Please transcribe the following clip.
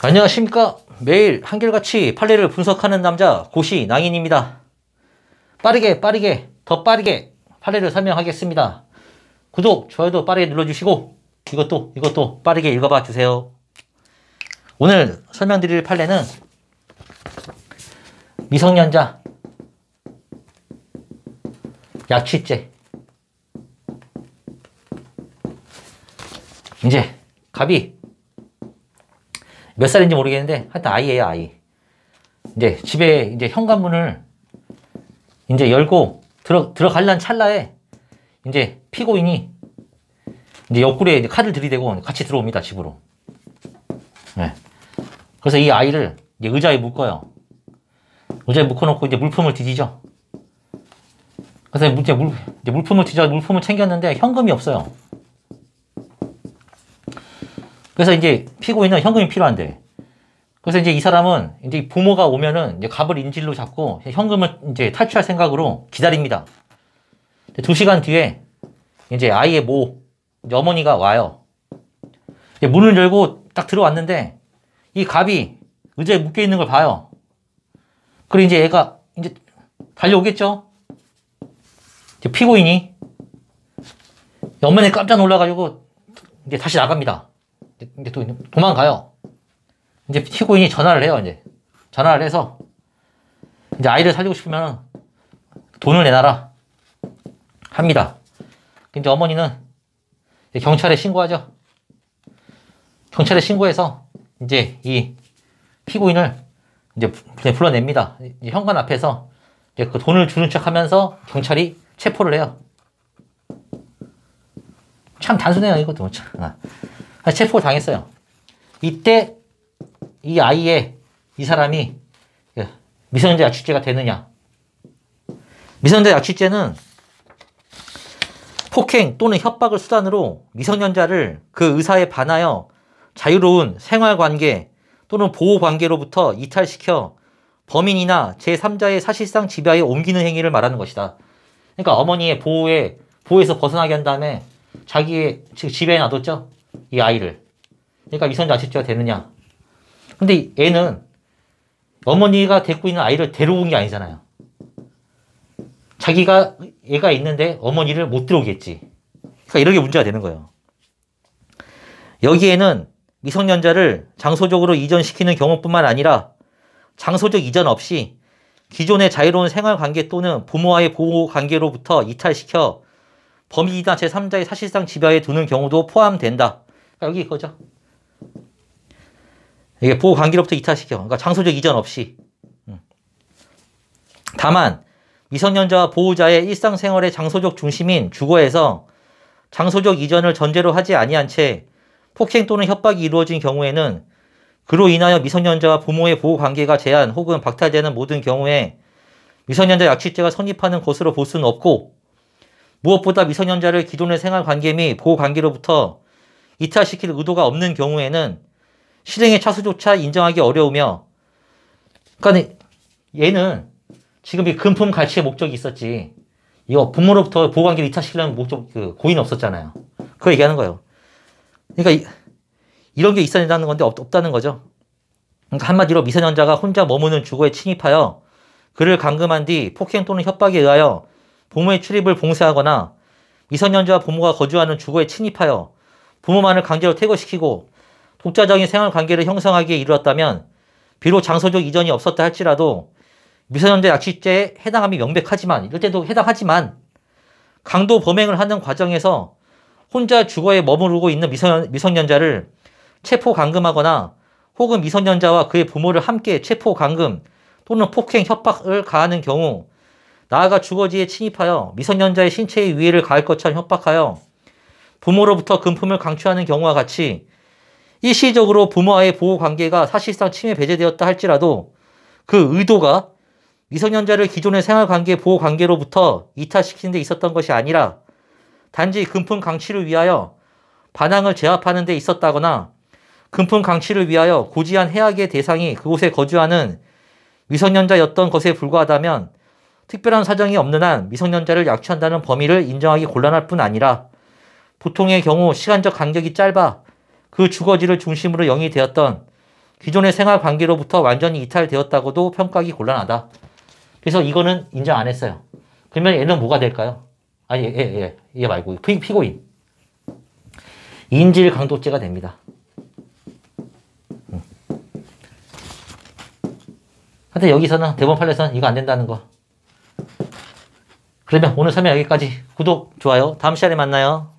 안녕하십니까. 매일 한결같이 판례를 분석하는 남자 고시 낭인입니다. 빠르게 더 빠르게 판례를 설명하겠습니다. 구독, 좋아요도 빠르게 눌러주시고 이것도 빠르게 읽어봐 주세요. 오늘 설명드릴 판례는 미성년자 약취죄. 이제 갑이 몇 살인지 모르겠는데 하여튼 아이예요, 아이. 이제 집에 이제 현관문을 이제 열고 들어가려는 찰나에 이제 피고인이 이제 옆구리에 이제 칼을 들이대고 같이 들어옵니다, 집으로. 네. 그래서 이 아이를 이제 의자에 묶어요. 의자에 묶어놓고 이제 물품을 뒤지죠. 그래서 이제 물품을 챙겼는데 현금이 없어요. 그래서 이제 피고인은 현금이 필요한데, 그래서 이제 이 사람은 이제 부모가 오면은 이제 갑을 인질로 잡고 현금을 이제 탈취할 생각으로 기다립니다. 2시간 뒤에 이제 아이의 이제 어머니가 와요. 이제 문을 열고 딱 들어왔는데 이 갑이 의자에 묶여 있는 걸 봐요. 그리고 이제 애가 이제 달려오겠죠? 이제 피고인이 어머니 깜짝 놀라가지고 이제 다시 나갑니다. 이제 또 도망가요. 이제 피고인이 전화를 해요. 이제 전화를 해서 이제 아이를 살리고 싶으면 돈을 내놔라 합니다. 이제 어머니는 경찰에 신고하죠. 경찰에 신고해서 이제 이 피고인을 이제 불러냅니다. 현관 앞에서 이제 그 돈을 주는 척하면서 경찰이 체포를 해요. 참 단순해요, 이것도. 체포를 당했어요. 이때 이 이 사람이 미성년자 약취죄가 되느냐? 미성년자 약취죄는 폭행 또는 협박을 수단으로 미성년자를 그 의사에 반하여 자유로운 생활관계 또는 보호관계로부터 이탈시켜 범인이나 제3자의 사실상 지배하에 옮기는 행위를 말하는 것이다. 그러니까 어머니의 보호에서 벗어나게 한 다음에 자기의 지배에 놔뒀죠? 이 아이를. 그러니까 미성년자 약취죄가 되느냐? 근데 애는 어머니가 데리고 있는 아이를 데려온 게 아니잖아요. 애가 있는데 어머니를 못 들어오겠지. 그러니까 이런 게 문제가 되는 거예요. 여기에는 미성년자를 장소적으로 이전시키는 경우뿐만 아니라 장소적 이전 없이 기존의 자유로운 생활관계 또는 부모와의 보호관계로부터 이탈시켜 범인이나 제3자의 사실상 지배하에 두는 경우도 포함된다. 그러니까 여기 이거죠. 이게 보호관계로부터 이탈시켜. 그러니까 장소적 이전 없이. 다만 미성년자와 보호자의 일상생활의 장소적 중심인 주거에서 장소적 이전을 전제로 하지 아니한 채 폭행 또는 협박이 이루어진 경우에는 그로 인하여 미성년자와 부모의 보호관계가 제한 혹은 박탈되는 모든 경우에 미성년자 약취죄가 성립하는 것으로 볼 수는 없고, 무엇보다 미성년자를 기존의 생활관계 및 보호관계로부터 이탈시킬 의도가 없는 경우에는 실행의 차수조차 인정하기 어려우며, 그러니까 얘는 지금 이 금품 갈취의 목적이 있었지, 이거 부모로부터 보호관계를 이탈시키려는 목적, 고의는 없었잖아요. 그거 얘기하는 거예요. 그러니까 이런 게 있어야 된다는 건데 없다는 거죠. 그러니까 한마디로 미성년자가 혼자 머무는 주거에 침입하여 그를 감금한 뒤 폭행 또는 협박에 의하여 부모의 출입을 봉쇄하거나 미성년자와 부모가 거주하는 주거에 침입하여 부모만을 강제로 퇴거시키고 독자적인 생활관계를 형성하기에 이르렀다면 비록 장소적 이전이 없었다 할지라도 미성년자 약취죄에 해당함이 명백하지만, 이럴 때도 해당하지만, 강도 범행을 하는 과정에서 혼자 주거에 머무르고 있는 미성년자를 체포 감금하거나 혹은 미성년자와 그의 부모를 함께 체포 감금 또는 폭행 협박을 가하는 경우, 나아가 주거지에 침입하여 미성년자의 신체에 위해를 가할 것처럼 협박하여 부모로부터 금품을 강취하는 경우와 같이 일시적으로 부모와의 보호관계가 사실상 침해 배제되었다 할지라도 그 의도가 미성년자를 기존의 생활관계 보호관계로부터 이탈시키는 데 있었던 것이 아니라 단지 금품 강취를 위하여 반항을 제압하는 데 있었다거나 금품 강취를 위하여 고지한 해악의 대상이 그곳에 거주하는 미성년자였던 것에 불과하다면 특별한 사정이 없는 한 미성년자를 약취한다는 범위를 인정하기 곤란할 뿐 아니라 보통의 경우 시간적 간격이 짧아 그 주거지를 중심으로 영위되었던 기존의 생활 관계로부터 완전히 이탈되었다고도 평가하기 곤란하다. 그래서 이거는 인정 안 했어요. 그러면 얘는 뭐가 될까요? 아니, 얘 말고 피고인. 인질 강도죄가 됩니다. 근데 여기서는 대법원 판례에서는 이거 안 된다는 거. 그러면 오늘 설명 여기까지. 구독, 좋아요. 다음 시간에 만나요.